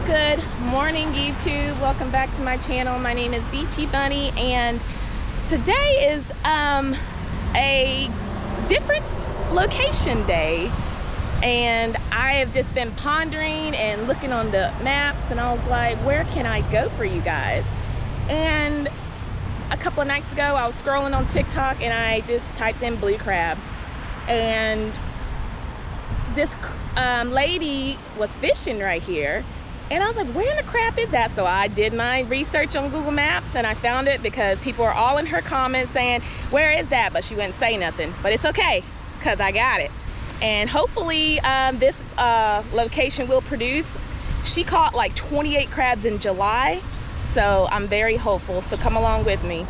Good morning, YouTube. Welcome back to my channel. My name is Beachy Bunny, and today is a different location day. And I have just been pondering and looking on the maps, and I was like, where can I go for you guys? And a couple of nights ago, I was scrolling on TikTok and I just typed in blue crabs, and this lady was fishing right here, and I was like, where in the crap is that? So I did my research on Google Maps and I found it, because people are all in her comments saying, where is that? But she wouldn't say nothing. But it's okay, because I got it. And hopefully this location will produce. She caught like 28 crabs in July, so I'm very hopeful. So come along with me.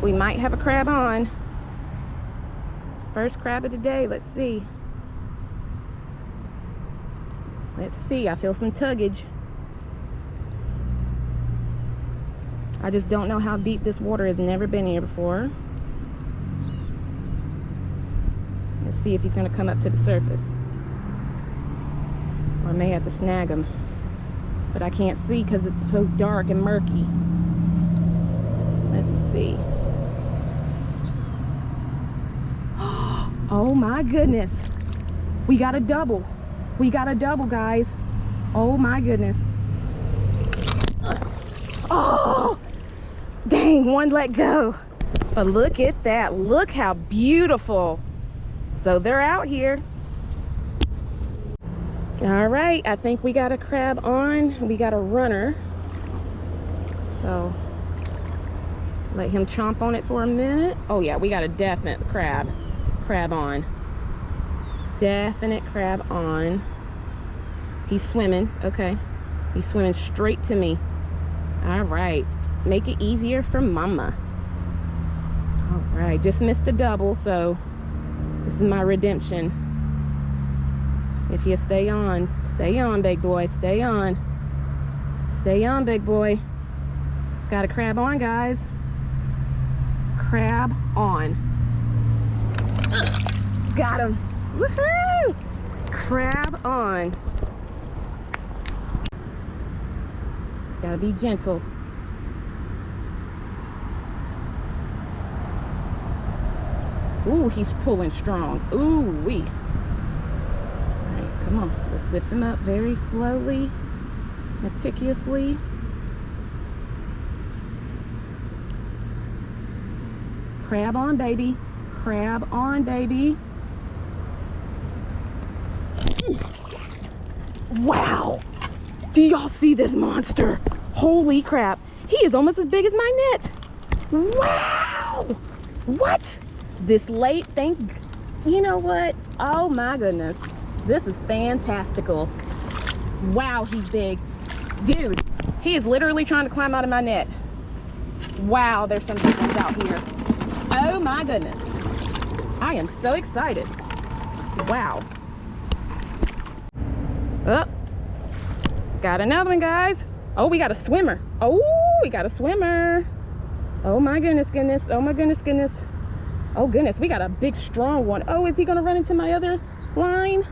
We might have a crab on. First crab of the day. Let's see. I feel some tuggage. I just don't know how deep this water is. Never been here before. Let's see if he's gonna come up to the surface, or I may have to snag him, but I can't see because it's so dark and murky. Let's see. Oh my goodness. We got a double. We got a double, guys. Oh my goodness. Oh, dang, one let go. But look at that. Look how beautiful. So they're out here. All right, I think we got a crab on. We got a runner. So let him chomp on it for a minute. Oh yeah, we got a definite crab on. Definite crab on. He's swimming. Okay, he's swimming straight to me. All right, make it easier for mama. All right, just missed a double, so this is my redemption. If you stay on, big boy, stay on, big boy. Got a crab on, guys. Crab on. Got him. Woohoo! Crab on. Just gotta be gentle. Ooh, he's pulling strong. Ooh wee. Alright, come on. Let's lift him up very slowly, meticulously. Crab on, baby. Crab on, baby. Wow, do y'all see this monster? Holy crap, he is almost as big as my net. Wow, what? This late thing, you know what? Oh my goodness, this is fantastical. Wow, he's big. Dude, he is literally trying to climb out of my net. Wow, there's some big ones out here. Oh my goodness, I am so excited. Wow. Oh, got another one, guys. Oh, we got a swimmer. Oh, we got a swimmer. Oh my goodness. Oh my goodness. Oh goodness, we got a big strong one. Oh, is he gonna run into my other line?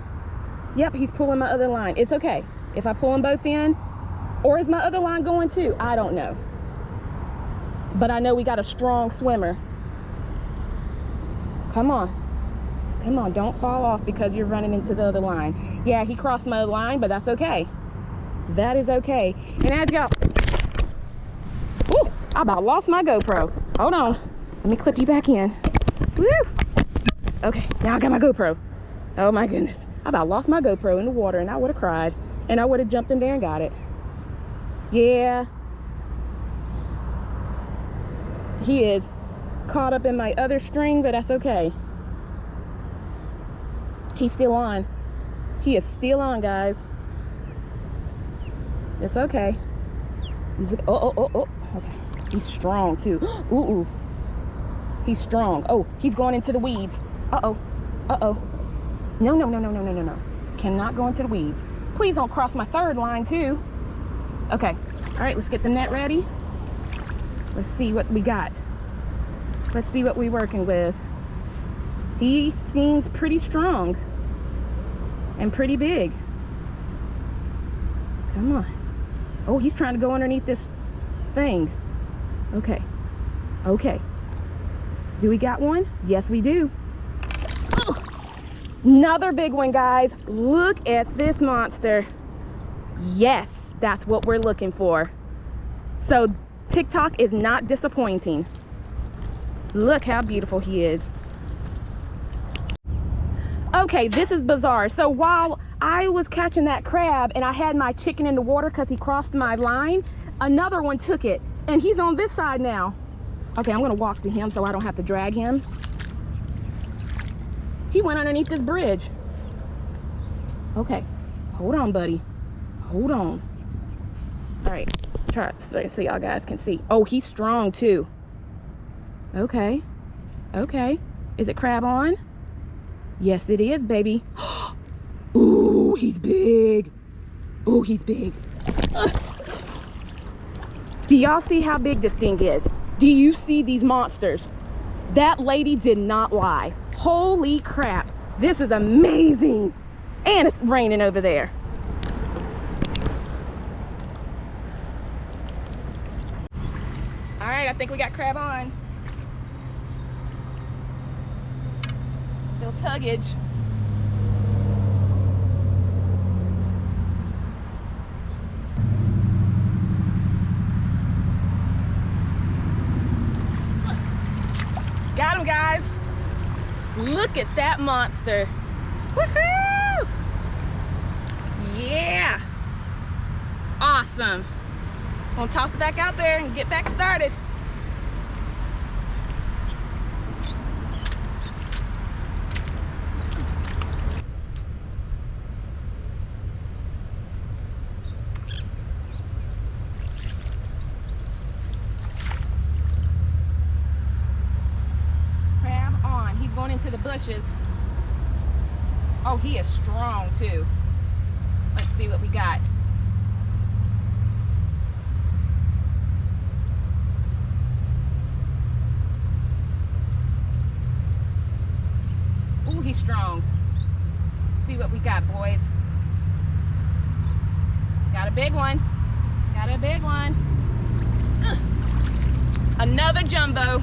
Yep, he's pulling my other line. It's okay if I pull them both in, or is my other line going too? I don't know, but I know we got a strong swimmer. Come on, don't fall off because you're running into the other line. Yeah, he crossed my other line, but that's okay. That is okay. And as y'all, ooh, I about lost my GoPro. Hold on, let me clip you back in. Woo! Okay, now I got my GoPro. Oh my goodness, I about lost my GoPro in the water, and I would have cried, and I would have jumped in there and got it. Yeah, he is caught up in my other string, but that's okay. He's still on. He is still on, guys. It's okay. He's, oh. Okay. He's strong too. Ooh. He's strong. Oh, he's going into the weeds. Uh-oh. No. Cannot go into the weeds. Please don't cross my third line too. Okay. All right, let's get the net ready. Let's see what we got. Let's see what we're working with. He seems pretty strong and pretty big. Come on. Oh, he's trying to go underneath this thing. Okay. Okay. Do we got one? Yes, we do. Oh, another big one, guys. Look at this monster. Yes, that's what we're looking for. So TikTok is not disappointing. Look how beautiful he is. Okay, this is bizarre. So while I was catching that crab and I had my chicken in the water because he crossed my line, another one took it and he's on this side now. Okay, I'm gonna walk to him so I don't have to drag him. He went underneath this bridge. Okay, hold on, buddy. Hold on. All right, try so y'all guys can see. Oh, he's strong too. Okay, okay. Is it crab on? Yes, it is, baby. Ooh, he's big. Ooh, he's big. Do y'all see how big this thing is? Do you see these monsters? That lady did not lie. Holy crap. This is amazing. And it's raining over there. All right, I think we got crab on. Still tuggage. Got him, guys. Look at that monster. Woohoo! Yeah. Awesome. Gonna toss it back out there and get back started. Going into the bushes. Oh, he is strong too. Let's see what we got. Ooh, he's strong. See what we got, boys. Got a big one. Got a big one. Ugh. Another jumbo.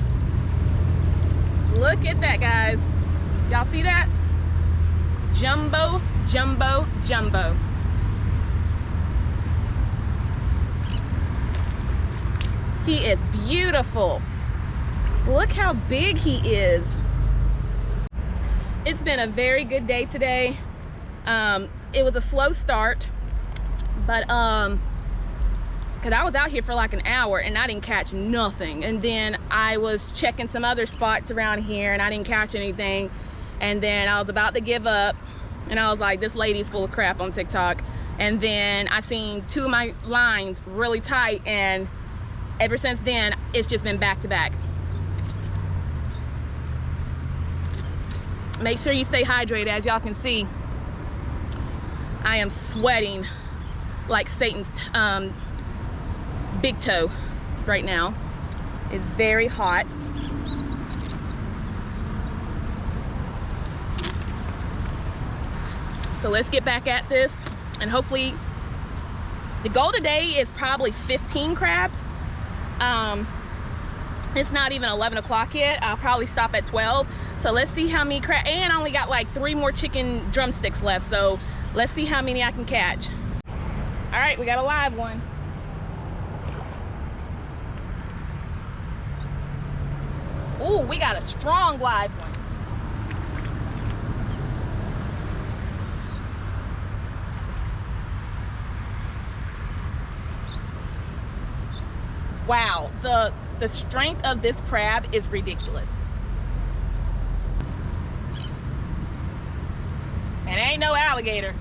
Look at that, guys. Y'all see that? Jumbo, jumbo, jumbo. He is beautiful. Look how big he is. It's been a very good day today. It was a slow start, but because I was out here for like an hour and I didn't catch nothing. And then I was checking some other spots around here and I didn't catch anything. And then I was about to give up and I was like, this lady's full of crap on TikTok. And then I seen two of my lines really tight, and ever since then, it's just been back to back. Make sure you stay hydrated. As y'all can see, I am sweating like Satan's big toe right now. It's very hot. So let's get back at this, and hopefully the goal today is probably 15 crabs. It's not even 11 o'clock yet. I'll probably stop at 12. So let's see how many crabs, and I only got like 3 more chicken drumsticks left. So let's see how many I can catch. All right, we got a live one. Ooh, we got a strong live one. Wow, the strength of this crab is ridiculous. And it ain't no alligator.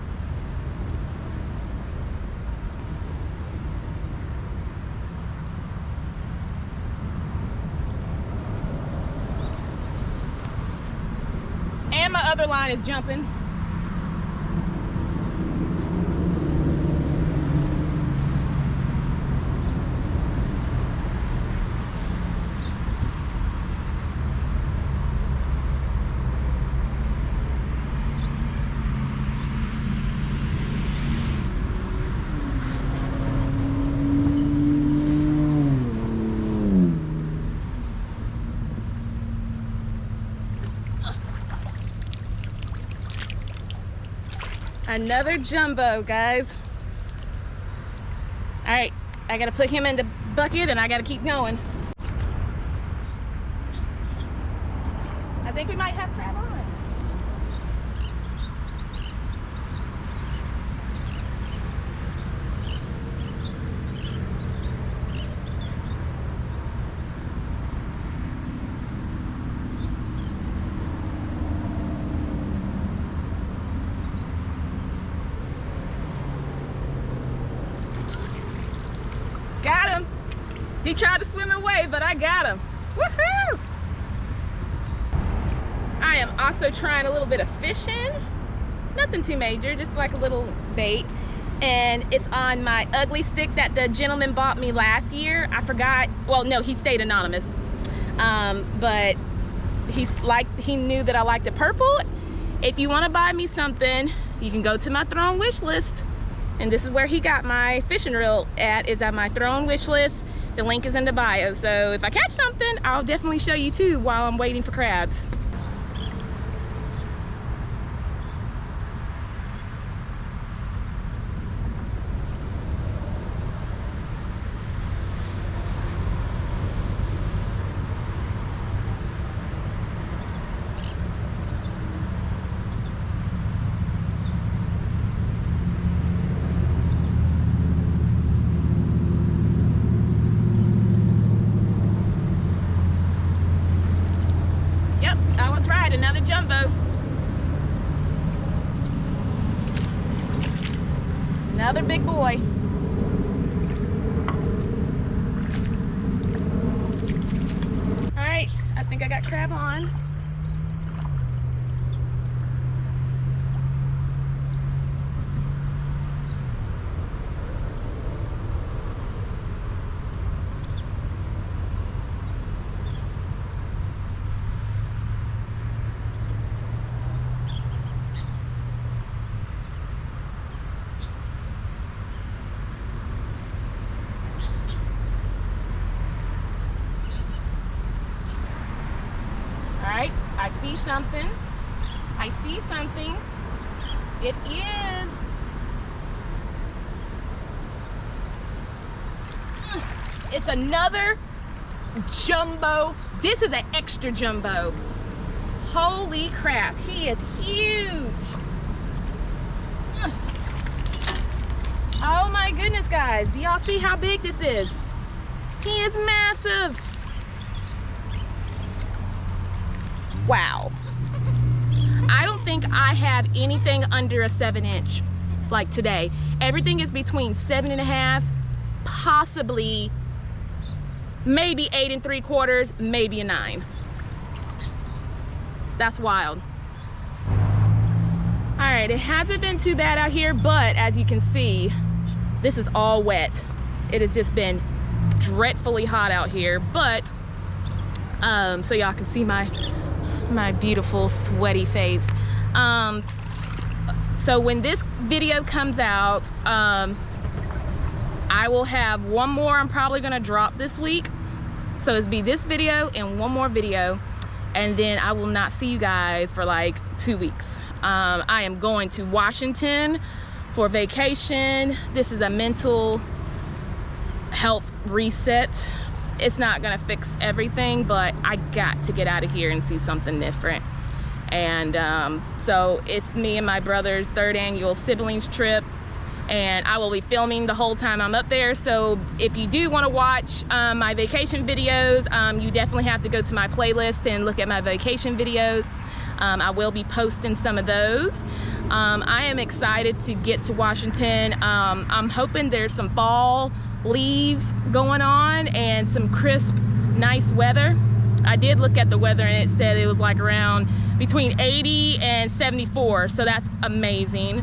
And my other line is jumping. Another jumbo, guys. All right, I gotta put him in the bucket and I gotta keep going. I think we might have crab on. Got him. He tried to swim away, but I got him. Woohoo! I am also trying a little bit of fishing. Nothing too major, just like a little bait. And it's on my ugly stick that the gentleman bought me last year. I forgot, well, no, he stayed anonymous. But he knew that I liked the purple. If you want to buy me something, you can go to my Throne wish list. And this is where he got my fishing reel at, is at my Throne wish list. The link is in the bio. So if I catch something, I'll definitely show you too while I'm waiting for crabs. Another jumbo. Another big boy. All right, I think I got crab on. I see something. I see something. It is. It's another jumbo. This is an extra jumbo. Holy crap, he is huge. Oh my goodness, guys. Do y'all see how big this is? He is massive. Wow. I don't think I have anything under a 7-inch like today. Everything is between 7.5, possibly maybe 8 3/4, maybe a 9. That's wild. All right, it hasn't been too bad out here, but as you can see, this is all wet. It has just been dreadfully hot out here, but so y'all can see my beautiful sweaty face. So when this video comes out, I will have one more I'm probably gonna drop this week. So it'll be this video and one more video, and then I will not see you guys for like 2 weeks. I am going to Washington for vacation. This is a mental health reset. It's not gonna fix everything, but I got to get out of here and see something different. And so it's me and my brother's 3rd annual siblings trip, and I will be filming the whole time I'm up there. So if you do want to watch my vacation videos, you definitely have to go to my playlist and look at my vacation videos. I will be posting some of those. I am excited to get to Washington. I'm hoping there's some fall leaves going on and some crisp, nice weather. I did look at the weather and it said it was like around between 80 and 74, so that's amazing.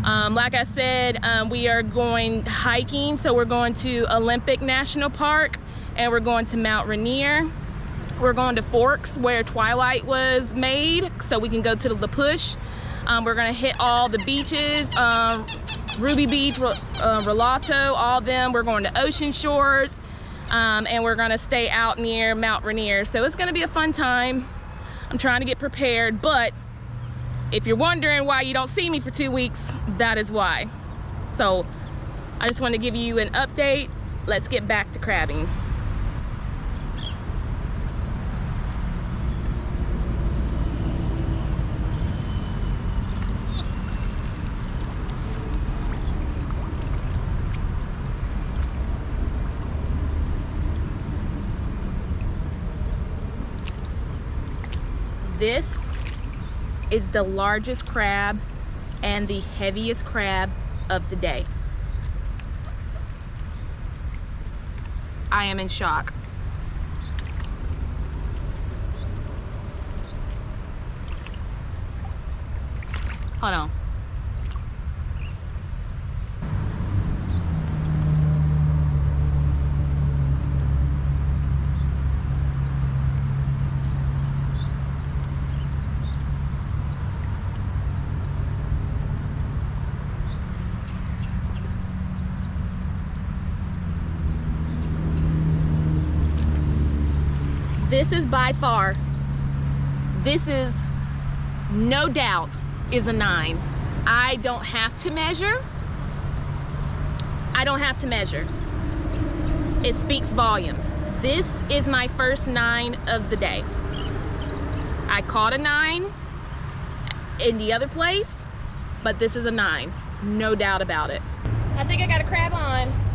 Like I said, we are going hiking, so we're going to Olympic National Park and we're going to Mount Rainier. We're going to Forks where Twilight was made, so we can go to the Push. We're gonna hit all the beaches, Ruby Beach, Relato, all of them. We're going to Ocean Shores, and we're gonna stay out near Mount Rainier. So it's gonna be a fun time. I'm trying to get prepared, but if you're wondering why you don't see me for 2 weeks, that is why. So I just want to give you an update. Let's get back to crabbing. This is the largest crab and the heaviest crab of the day. I am in shock. Hold on. This is by far, this is no doubt is a 9. I don't have to measure. I don't have to measure. It speaks volumes. This is my first 9 of the day. I caught a 9 in the other place, but this is a 9, no doubt about it. I think I got a crab on.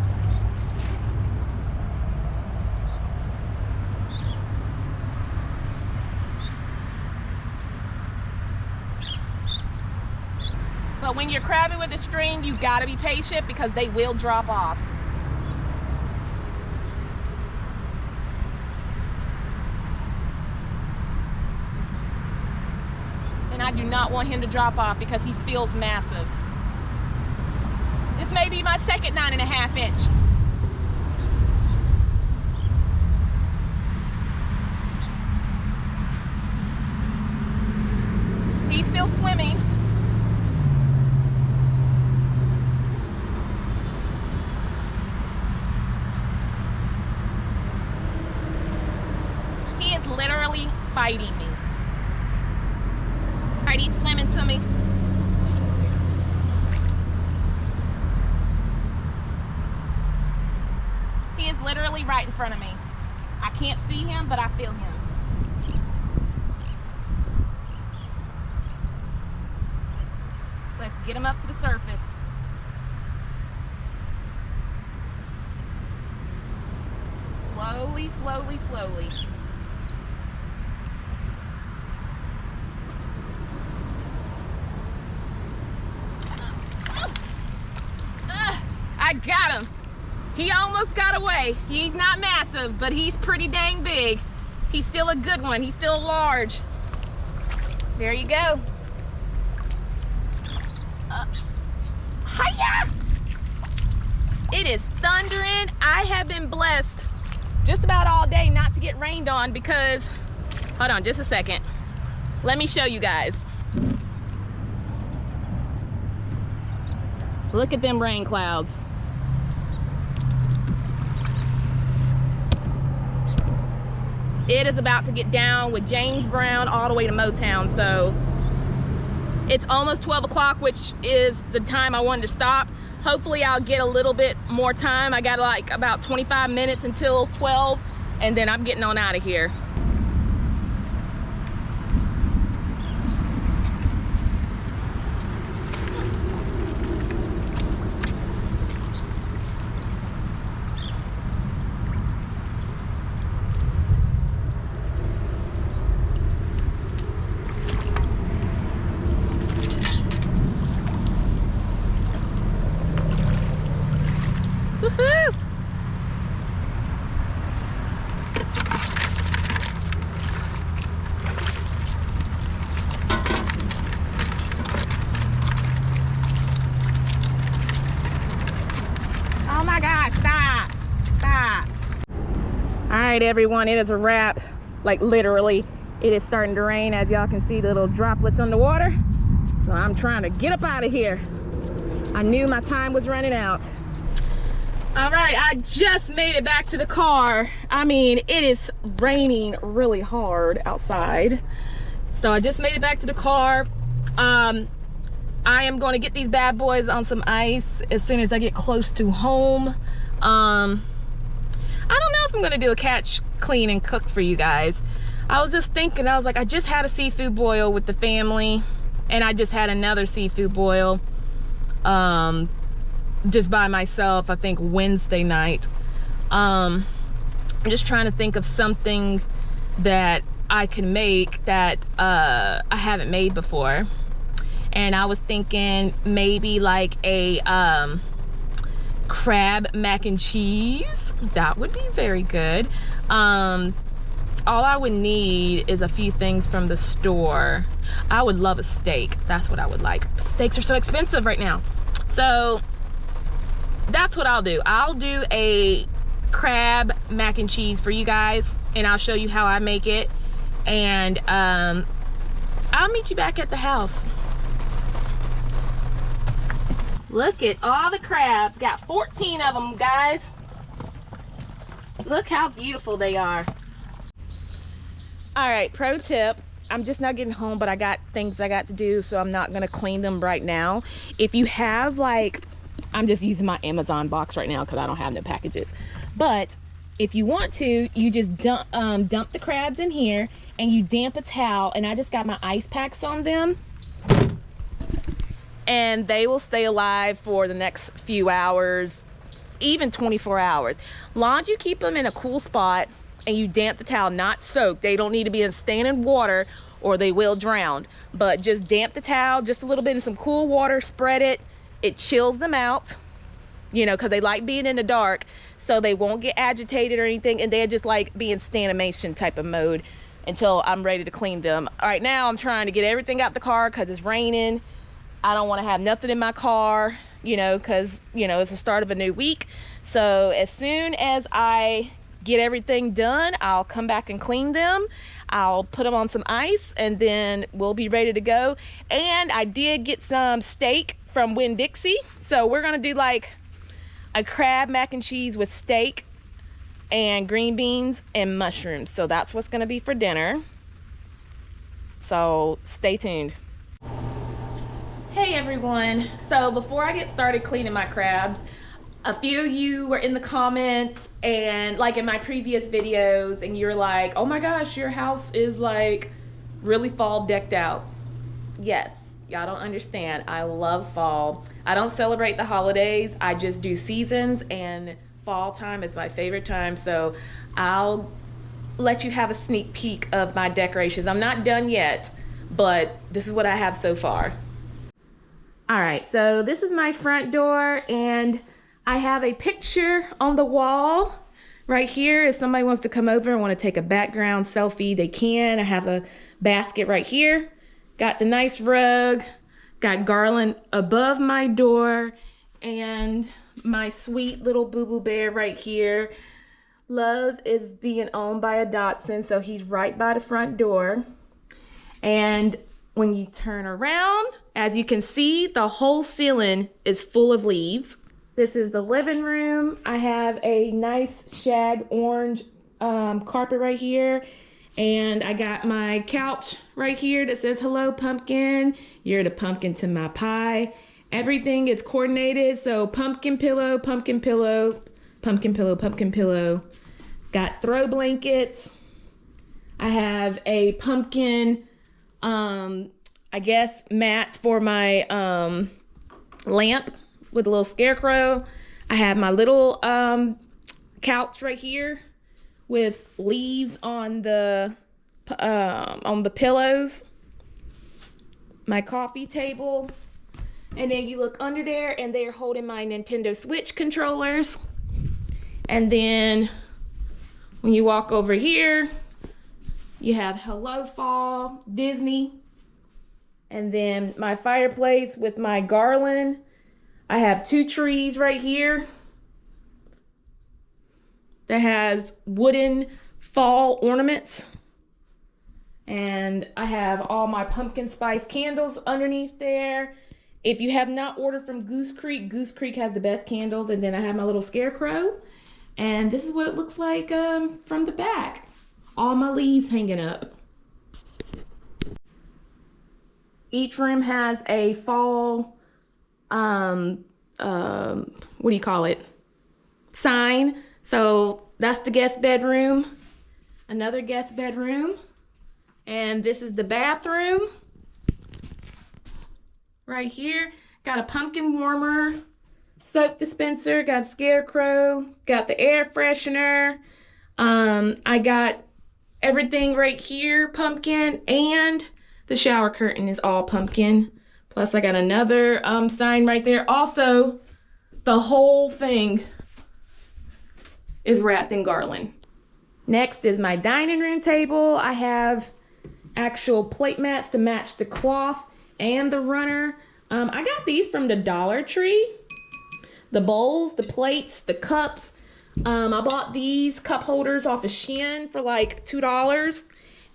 But when you're crabbing with a string, you gotta be patient because they will drop off. And I do not want him to drop off because he feels massive. This may be my second 9.5 inch. He's still swimming. Literally fighting me. Alright, he's swimming to me. He is literally right in front of me. I can't see him, but I feel him. Let's get him up to the surface. Slowly, slowly, slowly. I got him. He almost got away. He's not massive, but he's pretty dang big. He's still a good one. He's still large. There you go. Hiya! It is thundering. I have been blessed just about all day not to get rained on because, hold on just a second. Let me show you guys. Look at them rain clouds. It is about to get down with James Brown all the way to Motown, so it's almost 12 o'clock, which is the time I wanted to stop. Hopefully I'll get a little bit more time. I got like about 25 minutes until 12, and then I'm getting on out of here. Woohoo! Oh my gosh, stop. Stop. All right, everyone, it is a wrap. Like literally, it is starting to rain. As y'all can see, the little droplets on the water. So I'm trying to get up out of here. I knew my time was running out. All right, I just made it back to the car. I mean, it is raining really hard outside. So I just made it back to the car. I am going to get these bad boys on some ice as soon as I get close to home. I don't know if I'm gonna do a catch, clean, and cook for you guys. I was just thinking, I was like, I just had a seafood boil with the family, and I just had another seafood boil just by myself, I think Wednesday night. I'm just trying to think of something that I can make that I haven't made before. And I was thinking maybe like a crab mac and cheese. That would be very good. All I would need is a few things from the store. I would love a steak. That's what I would like. Steaks are so expensive right now. So that's what I'll do. I'll do a crab mac and cheese for you guys, and I'll show you how I make it. And I'll meet you back at the house. Look at all the crabs. Got 14 of them, guys. Look how beautiful they are. All right, pro tip. I'm just not getting home, but I got things I got to do, so I'm not gonna clean them right now. If you have, like, I'm just using my Amazon box right now because I don't have no packages. But if you want to, you just dump the crabs in here, and you damp a towel, and I just got my ice packs on them, and they will stay alive for the next few hours, even 24 hours. Long as you keep them in a cool spot and you damp the towel, not soaked. They don't need to be in standing water or they will drown. But just damp the towel just a little bit in some cool water, spread it. It chills them out, you know, because they like being in the dark, so they won't get agitated or anything, and they just like being standimation type of mode until I'm ready to clean them. All right, now I'm trying to get everything out the car because it's raining. I don't want to have nothing in my car, you know, because, you know, it's the start of a new week. So as soon as I get everything done, I'll come back and clean them. I'll put them on some ice, and then we'll be ready to go. And I did get some steak from Winn-Dixie. So we're going to do like a crab mac and cheese with steak and green beans and mushrooms. So that's what's going to be for dinner. So stay tuned. Hey everyone, so before I get started cleaning my crabs, a few of you were in the comments and like in my previous videos, and you were like, oh my gosh, your house is like really fall decked out. Yes, y'all don't understand. I love fall. I don't celebrate the holidays. I just do seasons, and fall time is my favorite time. So I'll let you have a sneak peek of my decorations. I'm not done yet, but this is what I have so far. All right, so this is my front door, and I have a picture on the wall right here. If somebody wants to come over and want to take a background selfie, they can. I have a basket right here. Got the nice rug, got garland above my door, and my sweet little boo-boo bear right here. Love is being owned by a Dachshund, so he's right by the front door. And when you turn around, as you can see, the whole ceiling is full of leaves. This is the living room. I have a nice shag orange carpet right here. And I got my couch right here that says, hello, pumpkin. You're the pumpkin to my pie. Everything is coordinated. So pumpkin pillow, pumpkin pillow, pumpkin pillow, pumpkin pillow. Got throw blankets. I have a pumpkin I guess mat for my lamp with a little scarecrow. I have my little couch right here with leaves on the pillows. My coffee table, and then you look under there, and they're holding my Nintendo Switch controllers. And then when you walk over here, you have Hello Fall, Disney, and then my fireplace with my garland. I have two trees right here that has wooden fall ornaments. And I have all my pumpkin spice candles underneath there. If you have not ordered from Goose Creek has the best candles. And then I have my little scarecrow. And this is what it looks like from the back. All my leaves hanging up. Each room has a fall, what do you call it? Sign. So that's the guest bedroom. Another guest bedroom. And this is the bathroom. Right here. Got a pumpkin warmer, soap dispenser, got a scarecrow, got the air freshener. I got everything right here, pumpkin, and the shower curtain is all pumpkin. Plus I got another sign right there. Also, the whole thing is wrapped in garland. Next is my dining room table. I have actual plate mats to match the cloth and the runner. I got these from the Dollar Tree. The bowls, the plates, the cups. I bought these cup holders off of Shein for like $2.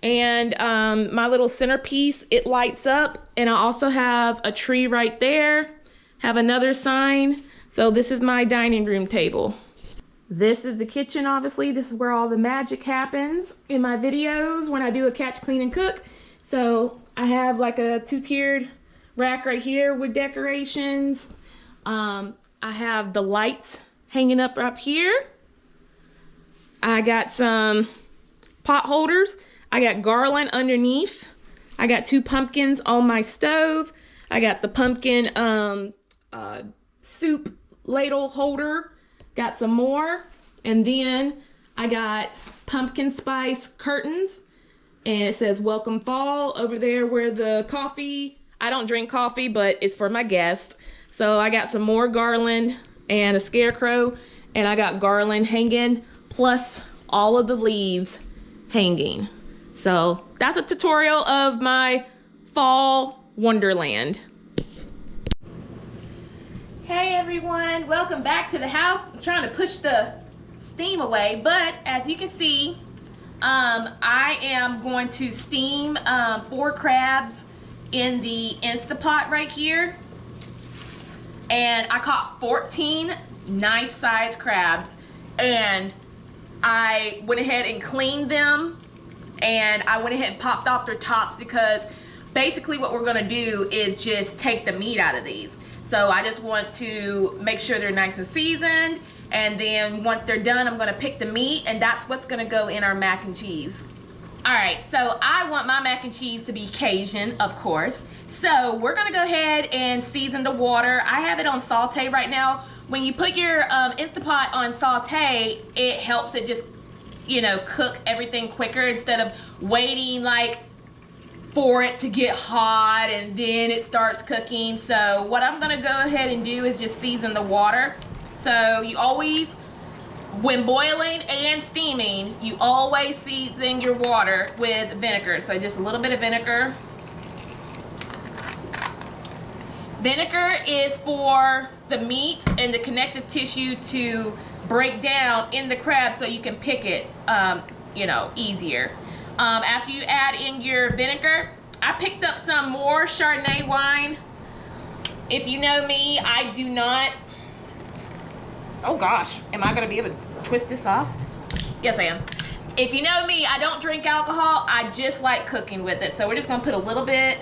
And my little centerpiece, it lights up. And I also have a tree right there. Have another sign. So this is my dining room table. This is the kitchen, obviously. This is where all the magic happens in my videos when I do a catch, clean, and cook. So I have like a 2-tiered rack right here with decorations. I have the lights hanging up here. I got some pot holders. I got garland underneath. I got 2 pumpkins on my stove. I got the pumpkin soup ladle holder. Got some more. And then I got pumpkin spice curtains. And it says welcome fall over there where the coffee, I don't drink coffee, but it's for my guests. So I got some more garland and a scarecrow, and I got garland hanging, plus all of the leaves hanging. So that's a tutorial of my fall wonderland. Hey everyone, welcome back to the house. I'm trying to push the steam away, but as you can see, I am going to steam 4 crabs in the Instapot right here. And I caught 14 nice sized crabs, and I went ahead and cleaned them, and I went ahead and popped off their tops because basically what we're gonna do is just take the meat out of these. So I just want to make sure they're nice and seasoned, and then once they're done, I'm gonna pick the meat, and that's what's gonna go in our mac and cheese. All right, so I want my mac and cheese to be Cajun, of course. So we're gonna go ahead and season the water. I have it on saute right now. When you put your Instapot on saute, it helps it just, you know, cook everything quicker instead of waiting like for it to get hot and then it starts cooking. So what I'm gonna go ahead and do is just season the water. So you always, when boiling and steaming, you always season your water with vinegar. So just a little bit of vinegar. Vinegar is for the meat and the connective tissue to break down in the crab so you can pick it, you know, easier. After you add in your vinegar, I picked up some more Chardonnay wine. If you know me, I do not, oh gosh, am I gonna be able to twist this off? Yes, I am. If you know me, I don't drink alcohol. I just like cooking with it. So we're just gonna put a little bit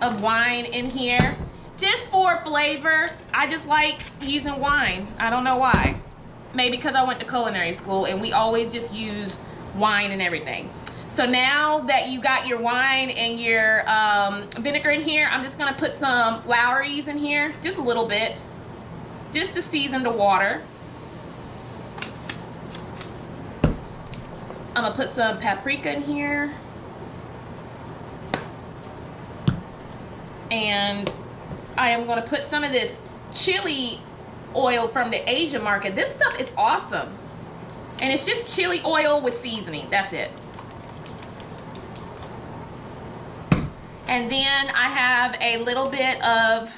of wine in here, just for flavor. I just like using wine. I don't know why. Maybe because I went to culinary school and we always just use wine and everything. So now that you got your wine and your vinegar in here, I'm just gonna put some Lowry's in here, just a little bit, just to season the water. I'm gonna put some paprika in here. And I am gonna put some of this chili oil from the Asia market. This stuff is awesome. And it's just chili oil with seasoning, that's it. And then I have a little bit of,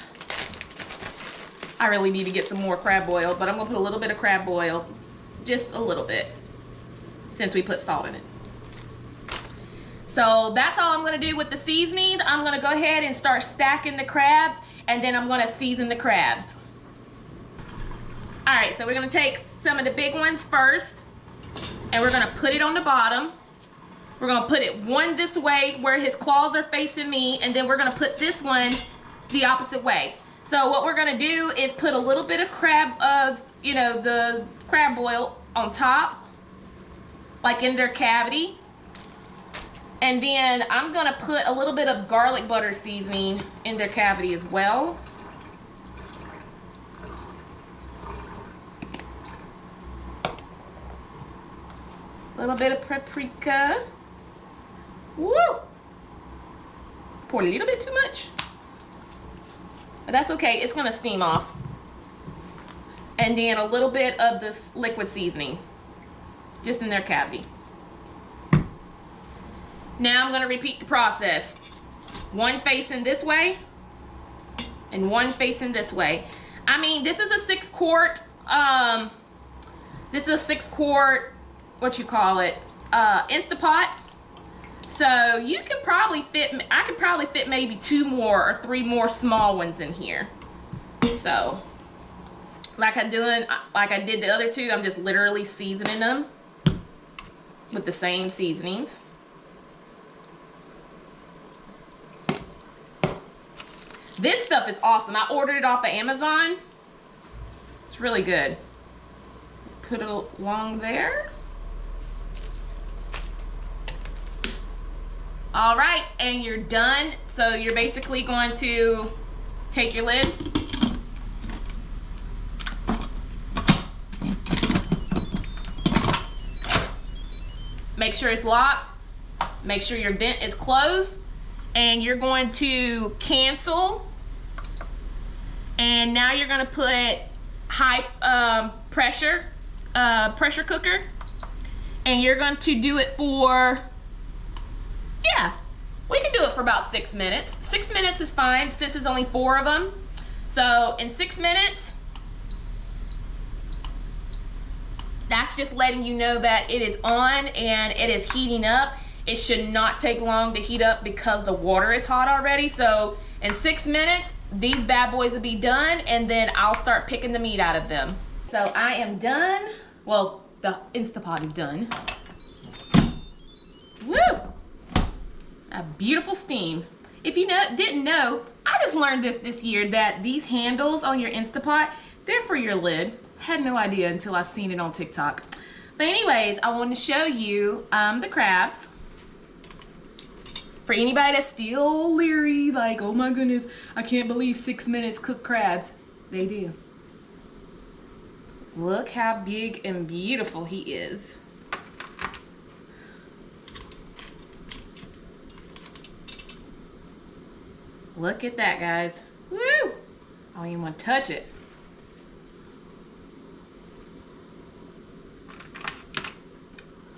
I really need to get some more crab oil, but I'm gonna put a little bit of crab oil, just a little bit, since we put salt in it. So that's all I'm gonna do with the seasonings. I'm gonna go ahead and start stacking the crabs, and then I'm gonna season the crabs. All right, so we're gonna take some of the big ones first, and we're gonna put it on the bottom. We're gonna put it one this way where his claws are facing me, and then we're gonna put this one the opposite way. So what we're gonna do is put a little bit of the crab oil on top, like in their cavity. And then I'm gonna put a little bit of garlic butter seasoning in their cavity as well. A little bit of paprika. Woo! Pour a little bit too much. But that's okay, it's gonna steam off. And then a little bit of this liquid seasoning, just in their cavity. Now I'm gonna repeat the process. One facing this way, and one facing this way. I mean, this is a 6-quart, Instapot. So you can probably fit, I could probably fit maybe 2 more or 3 more small ones in here. So, like I did the other 2, I'm just literally seasoning them with the same seasonings. This stuff is awesome. I ordered it off of Amazon. It's really good. Let's put it along there. All right, and you're done. So you're basically going to take your lid. Make sure it's locked. Make sure your vent is closed. And you're going to cancel. And now you're gonna put high pressure cooker. And you're going to do it for, yeah, we can do it for about 6 minutes. 6 minutes is fine since there's only 4 of them. So in 6 minutes, that's just letting you know that it is on and it is heating up. It should not take long to heat up because the water is hot already. So in 6 minutes, these bad boys will be done, and then I'll start picking the meat out of them. So I am done. Well, the Instapot is done. Woo! A beautiful steam. If you didn't know, I just learned this year that these handles on your Instapot, they're for your lid. Had no idea until I seen it on TikTok. But anyways, I wanted to show you the crabs. For anybody that's still leery, like, oh my goodness, I can't believe 6 minutes cooked crabs. They do. Look how big and beautiful he is. Look at that, guys. Woo! I don't even want to touch it.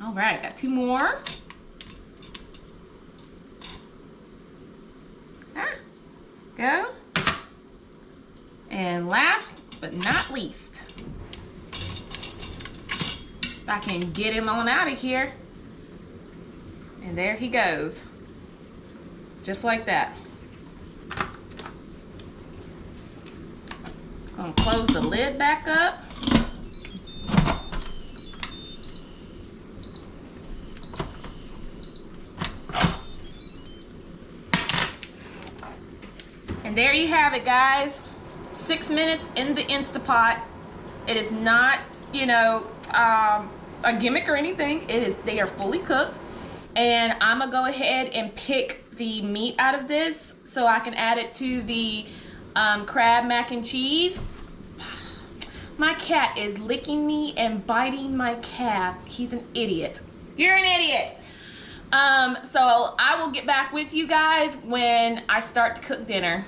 All right, got 2 more. Go. And last but not least, if I can get him on out of here. And there he goes. Just like that. Gonna close the lid back up. And there you have it, guys. 6 minutes in the Instapot. It is not, you know, a gimmick or anything. They are fully cooked. And I'm gonna go ahead and pick the meat out of this so I can add it to the crab mac and cheese. My cat is licking me and biting my calf. He's an idiot. You're an idiot. So I will get back with you guys when I start to cook dinner.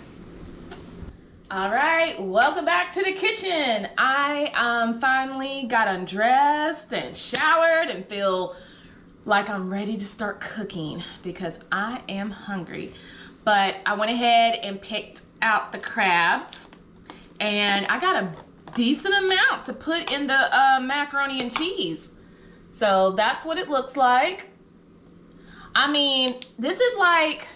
All right, welcome back to the kitchen. I finally got undressed and showered and feel like I'm ready to start cooking because I am hungry. But I went ahead and picked out the crabs, and I got a decent amount to put in the macaroni and cheese. So that's what it looks like. I mean, this is like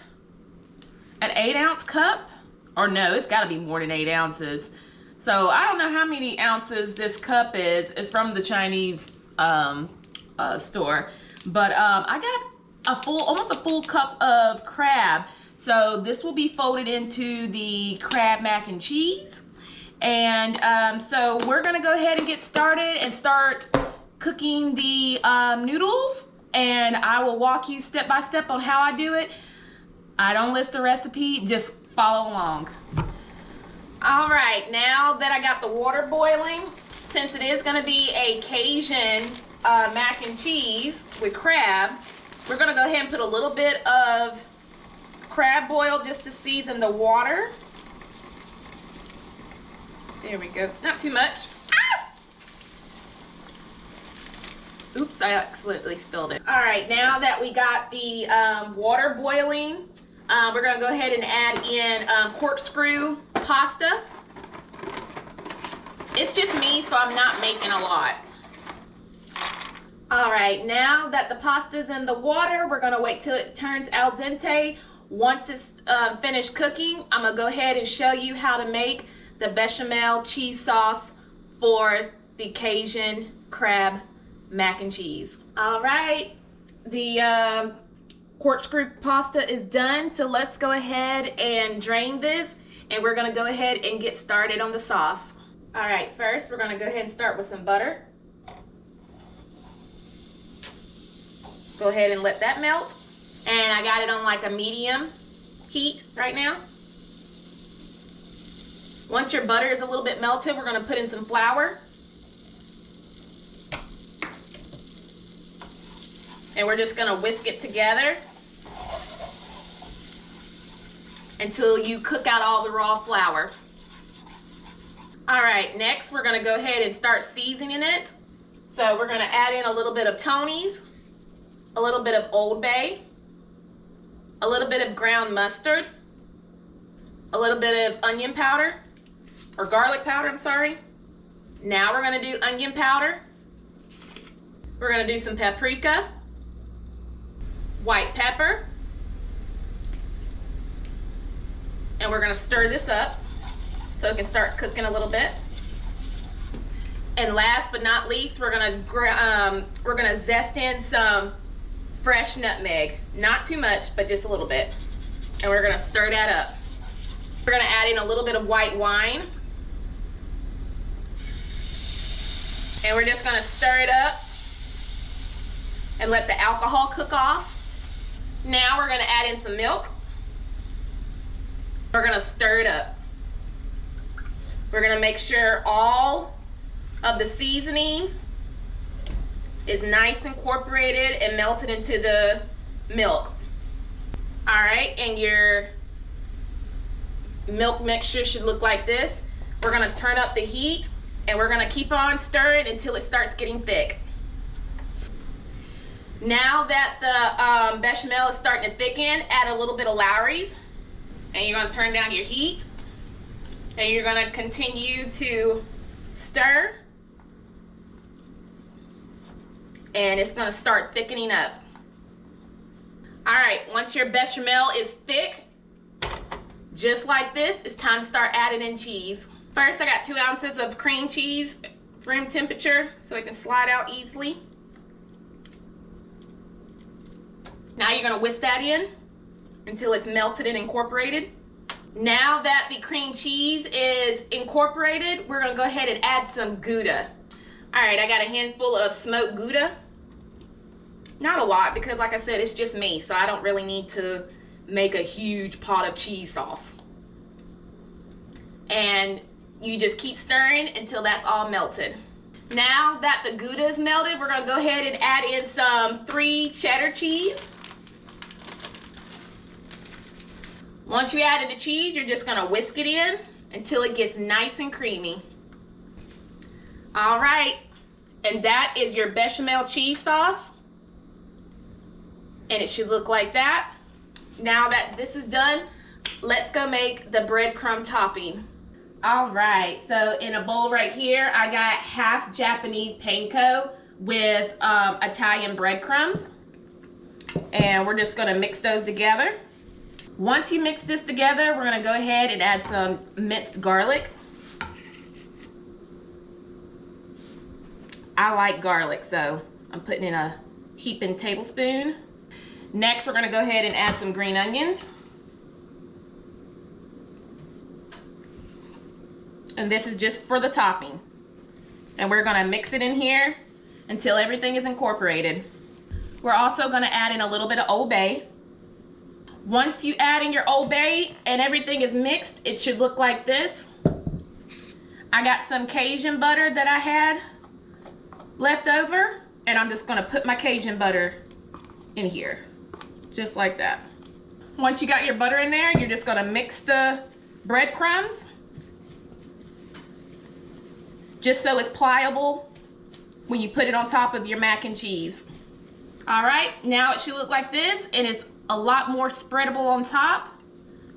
an 8-ounce cup, or no, it's gotta be more than 8 ounces. So I don't know how many ounces this cup is. It's from the Chinese store. But I almost a full cup of crab. So this will be folded into the crab mac and cheese. And so we're gonna go ahead and get started and start cooking the noodles. And I will walk you step by step on how I do it. I don't list a recipe, just follow along. All right, now that I got the water boiling, since it is gonna be a Cajun mac and cheese with crab, we're gonna go ahead and put a little bit of crab oil just to season the water. There we go, not too much. Ah! Oops, I accidentally spilled it. All right, now that we got the water boiling, we're gonna go ahead and add in corkscrew pasta. It's just me, so I'm not making a lot. All right, now that the pasta's in the water, we're gonna wait till it turns al dente. Once it's finished cooking, I'm gonna go ahead and show you how to make the bechamel cheese sauce for the Cajun crab mac and cheese. All right, the corkscrew pasta is done, so let's go ahead and drain this, and we're gonna go ahead and get started on the sauce. All right, first we're gonna go ahead and start with some butter. Go ahead and let that melt. And I got it on like a medium heat right now. Once your butter is a little bit melted, we're gonna put in some flour. And we're just gonna whisk it together until you cook out all the raw flour. All right, next we're gonna go ahead and start seasoning it. So we're gonna add in a little bit of Tony's, a little bit of Old Bay, a little bit of ground mustard, a little bit of onion powder, or garlic powder, I'm sorry. Now we're gonna do onion powder. We're gonna do some paprika, white pepper, and we're gonna stir this up so it can start cooking a little bit. And last but not least, we're gonna zest in some fresh nutmeg. Not too much, but just a little bit. And we're gonna stir that up. We're gonna add in a little bit of white wine. And we're just gonna stir it up and let the alcohol cook off. Now we're gonna add in some milk. We're gonna stir it up. We're gonna make sure all of the seasoning is nice incorporated and melted into the milk. All right, and your milk mixture should look like this. We're gonna turn up the heat and we're gonna keep on stirring until it starts getting thick. Now that the bechamel is starting to thicken, add a little bit of Lowry's, and you're gonna turn down your heat, and you're gonna continue to stir, and it's gonna start thickening up. All right, once your bechamel is thick, just like this, it's time to start adding in cheese. First, I got 2 ounces of cream cheese, room temperature, so it can slide out easily. Now you're gonna whisk that in until it's melted and incorporated. Now that the cream cheese is incorporated, we're gonna go ahead and add some Gouda. All right, I got a handful of smoked Gouda. Not a lot, because like I said, it's just me, so I don't really need to make a huge pot of cheese sauce. And you just keep stirring until that's all melted. Now that the Gouda is melted, we're gonna go ahead and add in some 3 cheddar cheese. Once you add in the cheese, you're just gonna whisk it in until it gets nice and creamy. All right, and that is your bechamel cheese sauce. And it should look like that. Now that this is done, let's go make the breadcrumb topping. All right, so in a bowl right here, I got half Japanese panko with Italian breadcrumbs. And we're just gonna mix those together. Once you mix this together, we're gonna go ahead and add some minced garlic. I like garlic, so I'm putting in a heaping tablespoon. Next, we're gonna go ahead and add some green onions. And this is just for the topping. And we're gonna mix it in here until everything is incorporated. We're also gonna add in a little bit of Old Bay. Once you add in your Old Bay and everything is mixed, it should look like this. I got some Cajun butter that I had left over, and I'm just gonna put my Cajun butter in here, just like that. Once you got your butter in there, you're just gonna mix the breadcrumbs, just so it's pliable when you put it on top of your mac and cheese. All right, now it should look like this, and it's a lot more spreadable on top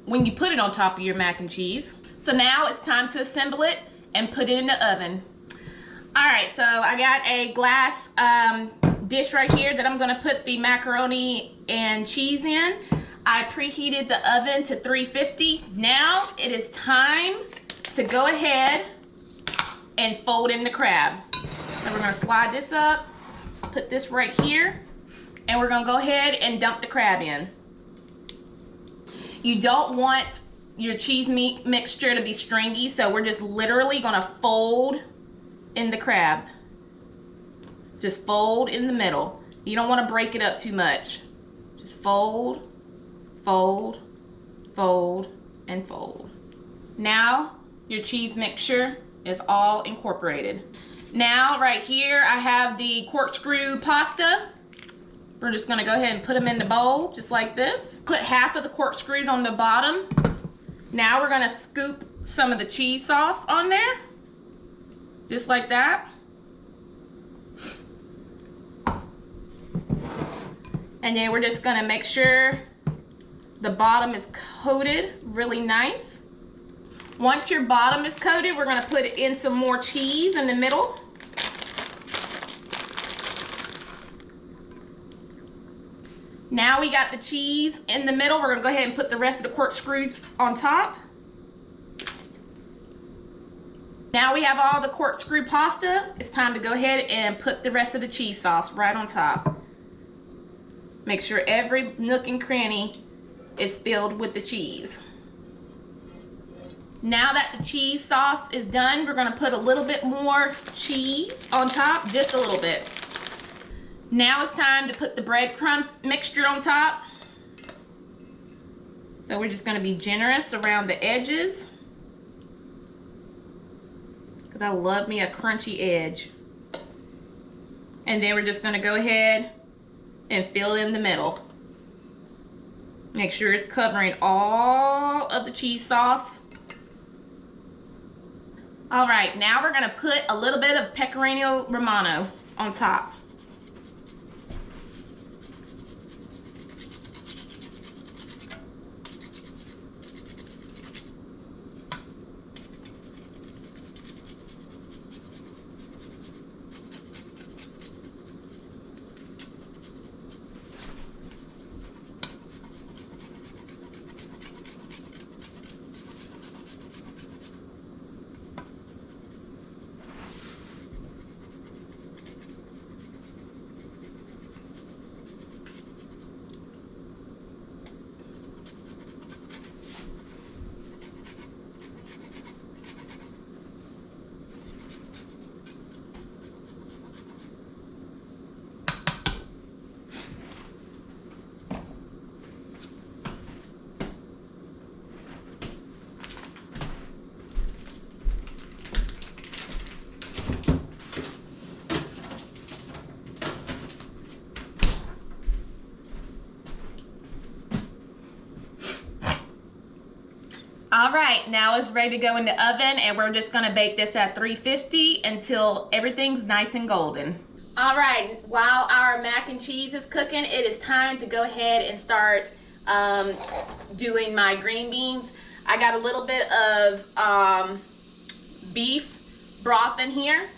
when you put it on top of your mac and cheese. So now it's time to assemble it and put it in the oven. All right, so I got a glass dish right here that I'm gonna put the macaroni and cheese in. I preheated the oven to 350. Now it is time to go ahead and fold in the crab. And we're gonna slide this up, put this right here, and we're gonna go ahead and dump the crab in. You don't want your cheese meat mixture to be stringy, so we're just literally gonna fold in the crab. Just fold in the middle. You don't wanna break it up too much. Just fold, fold, fold, and fold. Now your cheese mixture is all incorporated. Now right here I have the corkscrew pasta. We're just gonna go ahead and put them in the bowl, just like this. Put half of the corkscrews on the bottom. Now we're gonna scoop some of the cheese sauce on there, just like that. And then we're just gonna make sure the bottom is coated really nice. Once your bottom is coated, we're gonna put in some more cheese in the middle. Now we got the cheese in the middle. We're gonna go ahead and put the rest of the corkscrews on top. Now we have all the corkscrew pasta. It's time to go ahead and put the rest of the cheese sauce right on top. Make sure every nook and cranny is filled with the cheese. Now that the cheese sauce is done, we're gonna put a little bit more cheese on top, just a little bit. Now it's time to put the breadcrumb mixture on top. So we're just gonna be generous around the edges, because I love me a crunchy edge. And then we're just gonna go ahead and fill in the middle. Make sure it's covering all of the cheese sauce. All right, now we're gonna put a little bit of pecorino romano on top. All right, now it's ready to go in the oven, and we're just gonna bake this at 350 until everything's nice and golden. All right, while our mac and cheese is cooking, it is time to go ahead and start doing my green beans. I got a little bit of beef broth in here,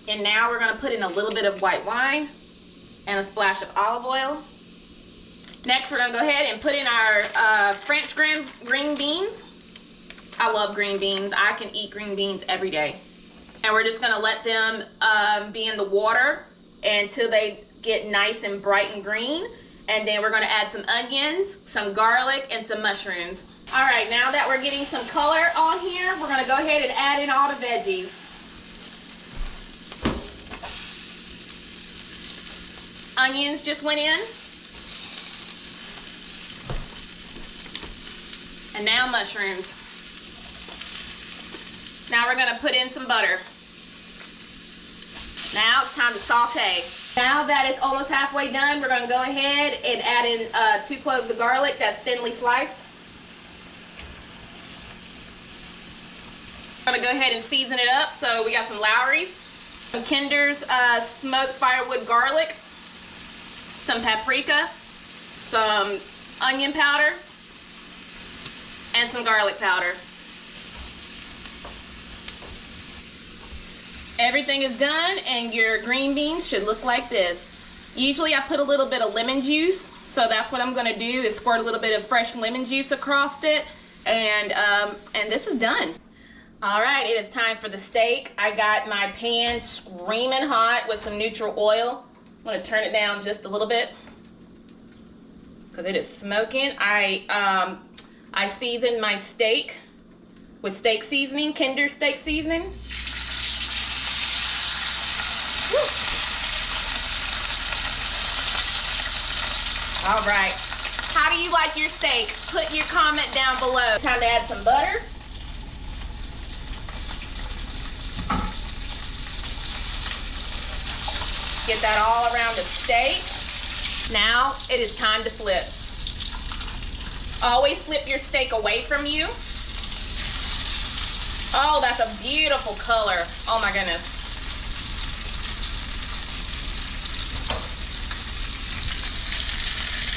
and now we're gonna put in a little bit of white wine and a splash of olive oil. Next, we're gonna go ahead and put in our French green beans. I love green beans. I can eat green beans every day. And we're just gonna let them be in the water until they get nice and bright and green. And then we're gonna add some onions, some garlic, and some mushrooms. All right, now that we're getting some color on here, we're gonna go ahead and add in all the veggies. Onions just went in. And now mushrooms. Now we're gonna put in some butter. Now it's time to saute. Now that it's almost halfway done, we're gonna go ahead and add in 2 cloves of garlic that's thinly sliced. I'm gonna go ahead and season it up. So we got some Lowry's, some Kinder's smoked firewood garlic, some paprika, some onion powder, and some garlic powder. Everything is done and your green beans should look like this. Usually I put a little bit of lemon juice, so that's what I'm gonna do is squirt a little bit of fresh lemon juice across it, and this is done. All right, it is time for the steak. I got my pan screaming hot with some neutral oil. I'm gonna turn it down just a little bit because it is smoking. I seasoned my steak with steak seasoning, Kinder steak seasoning. Woo. All right, how do you like your steak? Put your comment down below. Time to add some butter. Get that all around the steak. Now it is time to flip. Always flip your steak away from you. Oh, that's a beautiful color. Oh my goodness.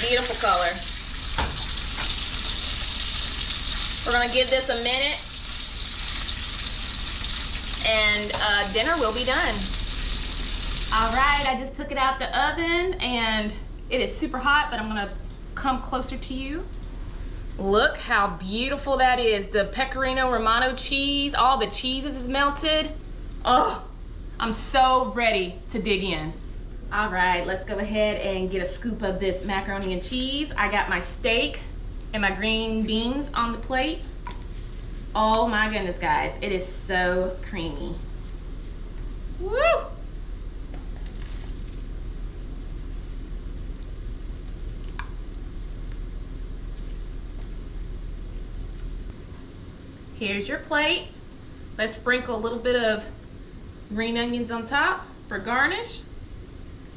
Beautiful color. We're gonna give this a minute and dinner will be done. All right, I just took it out the oven and it is super hot, but I'm gonna come closer to you. Look how beautiful that is. The Pecorino Romano cheese, all the cheeses is melted. Oh, I'm so ready to dig in. All right, let's go ahead and get a scoop of this macaroni and cheese. I got my steak and my green beans on the plate. Oh my goodness, guys, it is so creamy. Woo! Here's your plate. Let's sprinkle a little bit of green onions on top for garnish.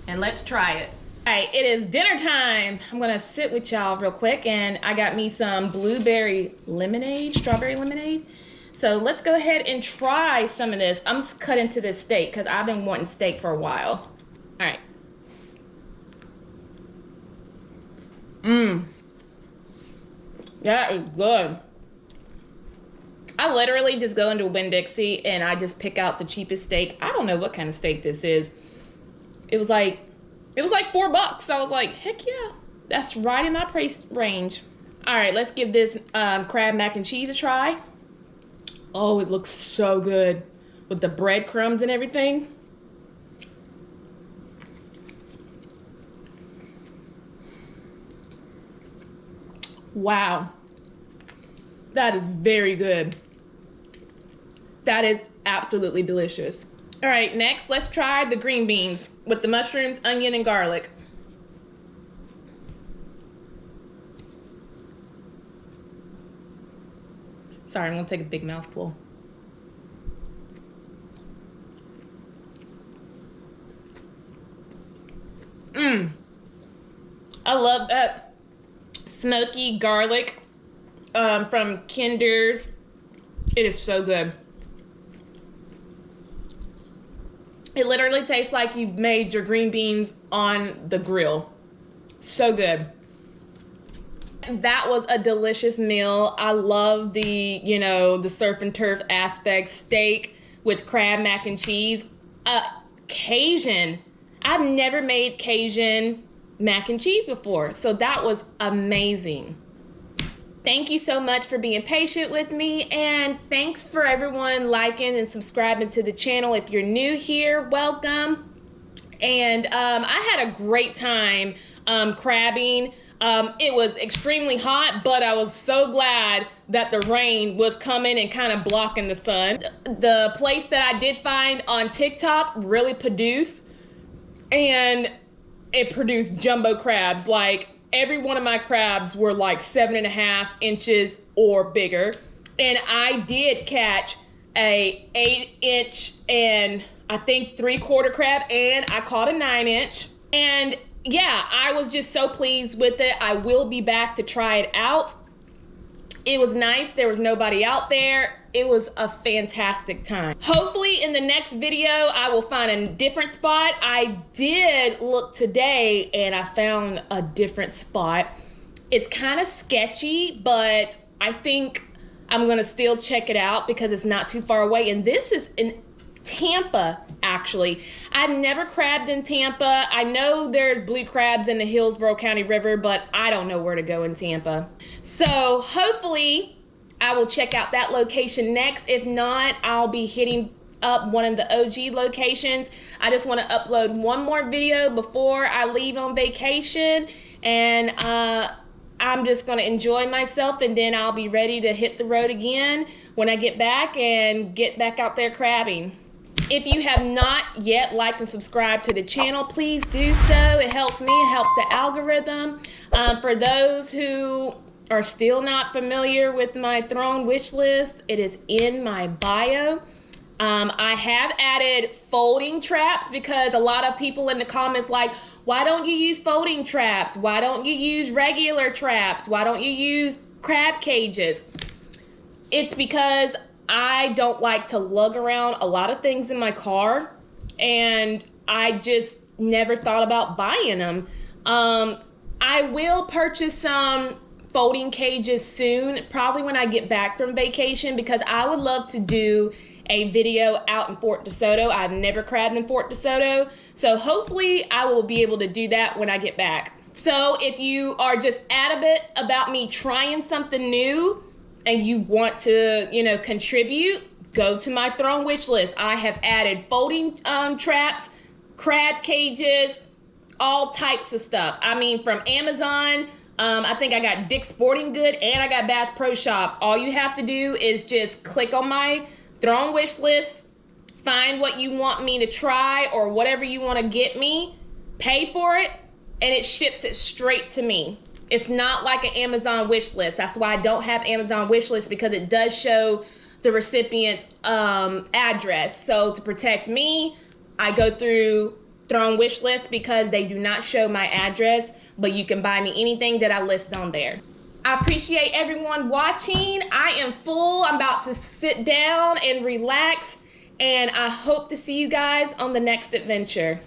And let's try it. All right, it is dinner time. I'm gonna sit with y'all real quick and I got me some blueberry lemonade, strawberry lemonade. So let's go ahead and try some of this. I'm just cut into this steak because I've been wanting steak for a while. All right. That is good. I literally just go into a Winn-Dixie and I just pick out the cheapest steak. I don't know what kind of steak this is. It was like $4. So I was like, heck yeah, that's right in my price range. All right, let's give this crab mac and cheese a try. Oh, it looks so good with the breadcrumbs and everything. Wow, that is very good. That is absolutely delicious. All right, next, let's try the green beans with the mushrooms, onion, and garlic. Sorry, I'm gonna take a big mouthful. I love that smoky garlic from Kinder's. It is so good. It literally tastes like you made your green beans on the grill. So good. That was a delicious meal. I love the, the surf and turf aspect. Steak with crab mac and cheese. Cajun. I've never made Cajun mac and cheese before, so that was amazing. Thank you so much for being patient with me, and thanks for everyone liking and subscribing to the channel. If you're new here, welcome. And I had a great time crabbing. It was extremely hot, but I was so glad that the rain was coming and kind of blocking the sun. The place that I did find on TikTok really produced, and it produced jumbo crabs. Like, every one of my crabs were like 7.5 inches or bigger. And I did catch a 8-inch and I think 3/4 crab, and I caught a 9-inch. And yeah, I was just so pleased with it. I will be back to try it out. It was nice. There was nobody out there. It was a fantastic time. Hopefully in the next video, I will find a different spot. I did look today and I found a different spot. It's kind of sketchy, but I think I'm gonna still check it out because it's not too far away. And this is in Tampa, actually. I've never crabbed in Tampa. I know there's blue crabs in the Hillsborough County River, but I don't know where to go in Tampa. So hopefully I will check out that location next. If not, I'll be hitting up one of the OG locations. I just want to upload one more video before I leave on vacation, and I'm just going to enjoy myself, and then I'll be ready to hit the road again when I get back and get back out there crabbing. If you have not yet liked and subscribed to the channel, please do so. It helps me, it helps the algorithm. For those who are still not familiar with my Throne wish list, it is in my bio. I have added folding traps because a lot of people in the comments like, why don't you use folding traps? Why don't you use regular traps? Why don't you use crab cages? It's because I don't like to lug around a lot of things in my car, and I just never thought about buying them. I will purchase some folding cages soon, probably when I get back from vacation, because I would love to do a video out in Fort DeSoto. I've never crabbed in Fort DeSoto, so hopefully I will be able to do that when I get back. So if you are just adamant about me trying something new and you want to, you know, contribute, go to my Throne wish list. I have added folding traps, crab cages, all types of stuff. I mean, from Amazon, I think I got Dick's Sporting Good, and I got Bass Pro Shop. All you have to do is just click on my Throne wish list, find what you want me to try or whatever you want to get me, pay for it, and it ships it straight to me. It's not like an Amazon wish list. That's why I don't have Amazon wish list, because it does show the recipient's address. So to protect me, I go through Throne wish list because they do not show my address, but you can buy me anything that I list on there. I appreciate everyone watching. I am full. I'm about to sit down and relax, and I hope to see you guys on the next adventure.